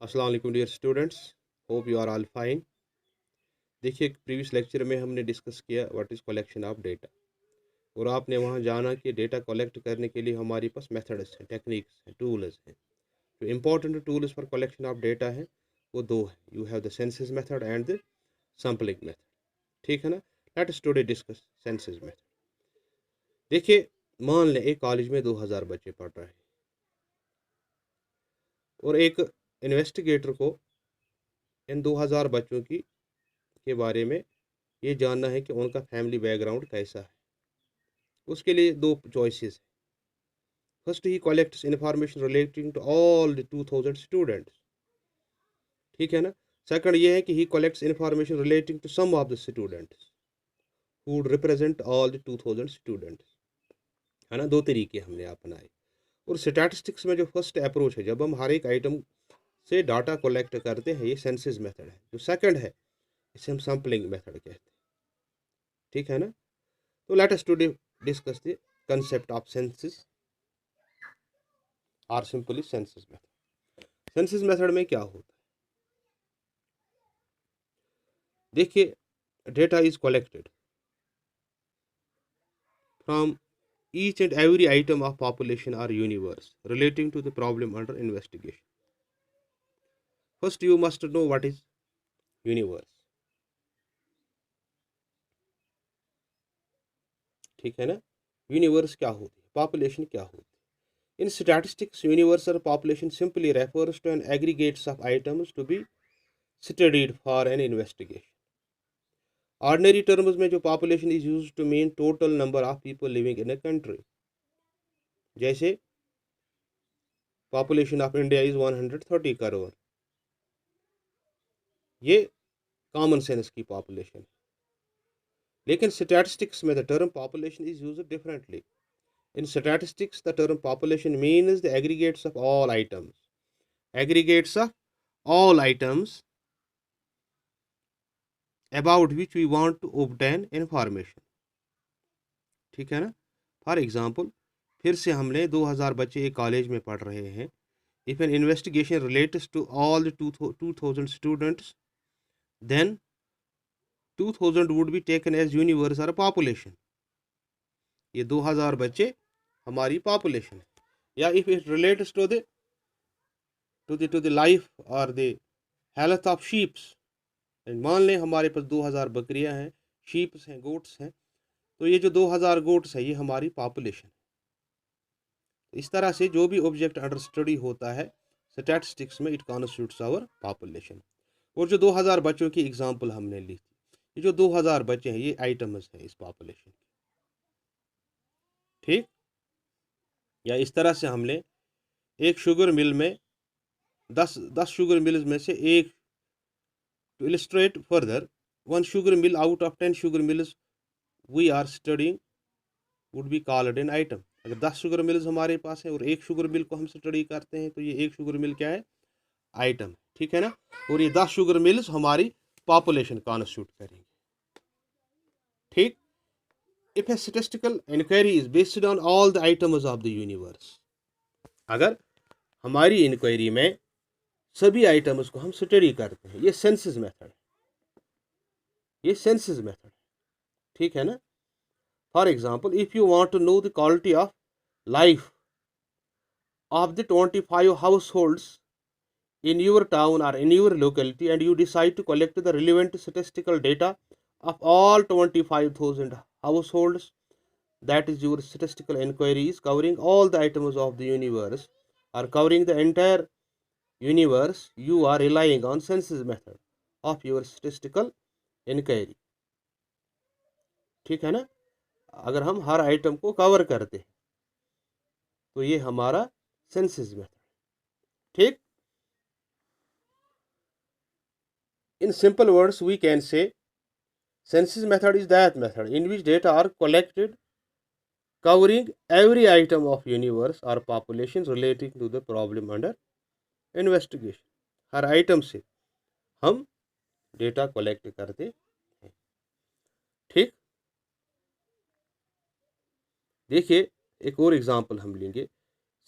अस्सलाम वालेकुम dear students, hope you are all fine. देखिए, प्रीवियस लेक्चर में हमने डिस्कस किया what is collection of data, और आपने वहाँ जाना कि डेटा कलेक्ट करने के लिए हमारे पास मेथड्स हैं, टेक्निक्स हैं, टूल्स हैं। जो important tools for collection of data है वो दो है। You have the census method and the sampling method. ठीक है ना। Late us today discuss census method. देखिए, मान लें एक कॉलेज में 2000 बच्चे पढ़ रहे हैं और एक इन्वेस्टिगेटर को इन 2000 बच्चों की के बारे में ये जानना है कि उनका फैमिली बैकग्राउंड कैसा है। उसके लिए दो चॉइसेस है। First, he collects information relating to all the 2000 students. ठीक है ना। सेकंड ये है कि he collects information relating to some of the students who represent all the 2000 students. है ना। दो तरीके हमने अपनाए। और स्टैटिस्टिक्स में जो फर्स्ट अप्रोच है, जब हम हर एक आइटम से डाटा कलेक्ट करते हैं, ये सेंसस मेथड है। जो सेकंड है, इसे हम सैम्पलिंग मेथड कहते हैं। ठीक है ना। तो let us today discuss the concept of census और simply census method. Census method में क्या होता है? देखिए, data is collected from each and every item of population or universe relating to the problem under investigation. First, you must know what is universe. ठीक है ना। Universe क्या होती है, पॉपुलेशन क्या होती है? इन स्टैटिस्टिक्स, यूनिवर्स और population simply refers to an aggregates of items to be studied for an investigation. Ordinary terms में जो population is used to mean total number of people living in a country. जैसे population of India is 130 crore. ये common sense की population है। लेकिन statistics में the term population is used differently. In statistics the term population means the aggregates of all items, aggregates of all items about which we want to obtain information। ठीक है ना। For example, फिर से हमने 2000 बच्चे एक college में पढ़ रहे हैं। If an investigation relates to all the 2000 students, then 2000 would be taken as universe और पॉपुलेशन। ये 2000 बच्चे हमारी पॉपुलेशन है। या if it relates to the life और द हेल्थ ऑफ शीप्स, मान लें हमारे पास 2000 बकरियां हैं, शीप्स हैं, गोट्स हैं, तो ये जो 2000 गोट्स है ये हमारी पॉपुलेशन है। इस तरह से जो भी ऑब्जेक्ट अंडर स्टडी होता है स्टैटिस्टिक्स में, इट कॉन्स्टिट्यूट्स आवर पॉपुलेशन। और जो 2000 बच्चों की एग्जांपल हमने ली थी, ये जो 2000 बच्चे हैं ये आइटम्स हैं इस पॉपुलेशन के। ठीक। या इस तरह से हमने एक शुगर मिल में 10 शुगर मिल्स में से एक, to illustrate further, 1 sugar mill out of 10 sugar mills we are studying would be called an item. अगर 10 शुगर मिल्स हमारे पास है और एक शुगर मिल को हम स्टडी करते हैं, तो ये एक शुगर मिल क्या है? आइटम। ठीक है ना। और ये 10 शुगर मिल्स हमारी पॉपुलेशन कॉन्स्टिट्यूट करेंगे। ठीक। If a statistical inquiry is based on all the items of the universe, अगर हमारी इंक्वायरी में सभी आइटम्स को हम स्टडी करते हैं, ये सेंसस मेथड है। ये सेंसस मेथड है। ठीक है ना। For example, if you want to know the quality of life of the 25 households in your town or in your locality, and you decide to collect the relevant statistical data of all 25,000 households, that is your statistical inquiries covering all the items of the universe or covering the entire universe, you are relying on census method of your statistical inquiry। ठीक है ना। अगर हम हर item को cover करते हैं तो ये हमारा सेंसस मेथड। ठीक। In simple words, we can say census method is that method in which data are collected covering every item of universe or population relating to the problem under investigation। Her item से हम data collect करते हैं। ठीक। देखिए, एक और example हम लेंगे।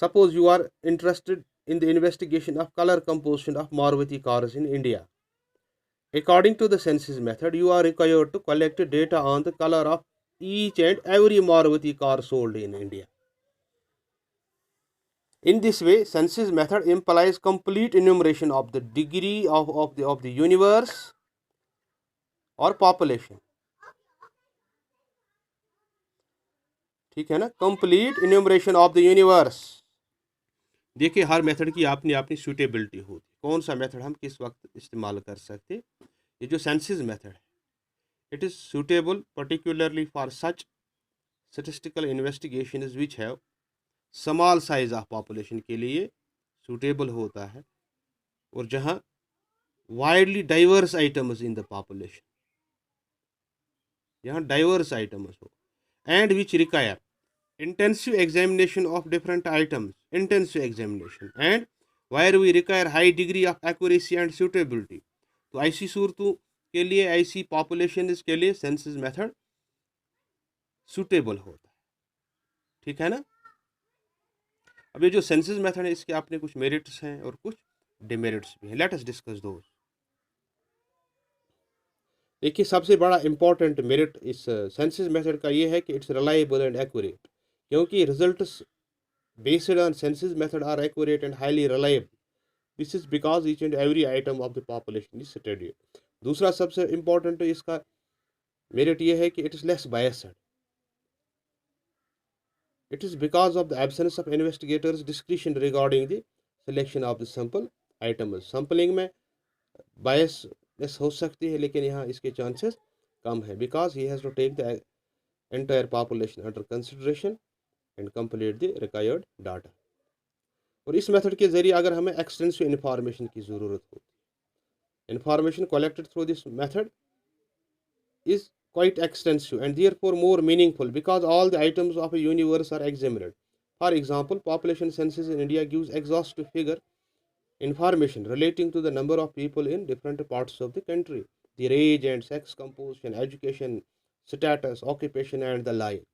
Suppose you are interested in the investigation of color composition of Maruti cars in India. According to the census method, you are required to collect data on the color of each and every Maruti car sold in India. In this way, census method implies complete enumeration of the degree of the universe or population. ठीक है ना, complete enumeration of the universe. देखिए हर method की अपनी अपनी suitability होती है, कौन सा मेथड हम किस वक्त इस्तेमाल कर सकते. ये जो सेंसिस मेथड है, it is suitable particularly for such statistical investigation which have small size of population के लिए सूटेबल होता है, और जहाँ widely diverse items in the population, यहाँ डाइवर्स आइटम्स हो, and which require intensive examination of different items, intensive examination, and where we require high degree of accuracy and suitability. तो ऐसी सूरतों के लिए, ऐसी पॉपुलेशन के लिए सेंसस मेथड सूटेबल होता है. ठीक है ना. अब ये जो सेंसस मेथड है, इसके अपने कुछ मेरिट्स हैं और कुछ डिमेरिट्स भी हैं. Let us discuss those. देखिए सबसे बड़ा इंपॉर्टेंट मेरिट इस सेंसस मेथड का ये है कि इट्स रिलायबल एंड एक्यूरेट, क्योंकि results based on census method are accurate and highly reliable. This is because each and every item of the population is studied. दूसरा सबसे इंपॉर्टेंट इसका merit ये है कि it is less biased. It is because of the absence of investigators discretion regarding the selection of the sample items. Sampling में biasness हो सकती है, लेकिन यहाँ इसके चांसेस कम है, because he has to take the entire population under consideration and complete the required data. और इस मेथड के ज़रिए अगर हमें एक्सटेंसिव इंफॉर्मेशन की ज़रूरत होती है, information collected through this method is quite extensive and therefore more meaningful because all the items of a universe are examined. For example, population census in India gives exhaustive figure information relating to the number of people in different parts of the country, their age and sex composition, education status, occupation and the like.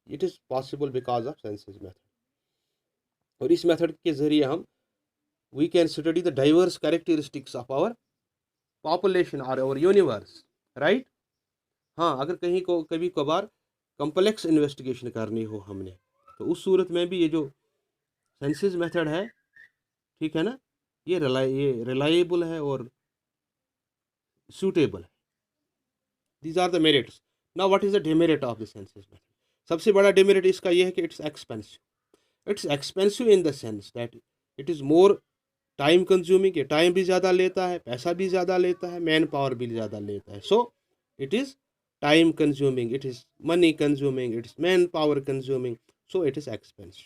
It is possible because of census method. और इस method के ज़रिए हम we can study the diverse characteristics of our population or our universe, right? हाँ, अगर कहीं को कभी कभार कम्प्लेक्स इन्वेस्टिगेशन करनी हो हमने, तो उस सूरत में भी ये जो सेंसस मेथड है, ठीक है ना, ये रिलायबल है और सूटेबल है. These are the merits. Now what is the demerit of the census method. सबसे बड़ा डिमेरिट इसका ये है कि it's expensive. It's expensive in the sense that it is more time consuming. ये टाइम भी ज़्यादा लेता है, पैसा भी ज़्यादा लेता है, मैन पावर भी ज़्यादा लेता है. So it is time consuming, it is money consuming, it is man power consuming, so it is expensive.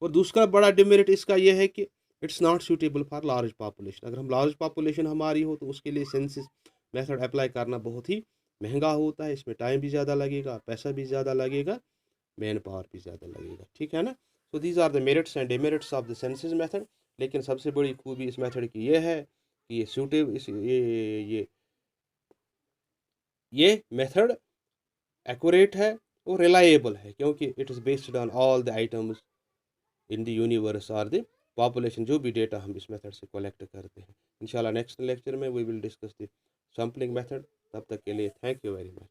और दूसरा बड़ा डिमेरिट इसका यह है कि it's not suitable for large population. अगर हम लार्ज पॉपुलेशन हमारी हो तो उसके लिए सेंसस मेथड अप्लाई करना बहुत ही महंगा होता है. इसमें टाइम भी ज़्यादा लगेगा, पैसा भी ज़्यादा लगेगा, मैन पावर भी ज़्यादा लगेगा. ठीक है ना. So these are the merits and demerits of the census method. लेकिन सबसे बड़ी खूबी इस मेथड की यह है कि ये सूटेबल, ये मेथड एक्यूरेट है और रिलायबल है, क्योंकि it is based on all the items in the universe और द पॉपुलेशन. जो भी डेटा हम इस मेथड से कलेक्ट करते हैं. इंशाल्लाह नेक्स्ट लेक्चर में we will discuss the sampling method. तब तक के लिए थैंक यू वेरी मच.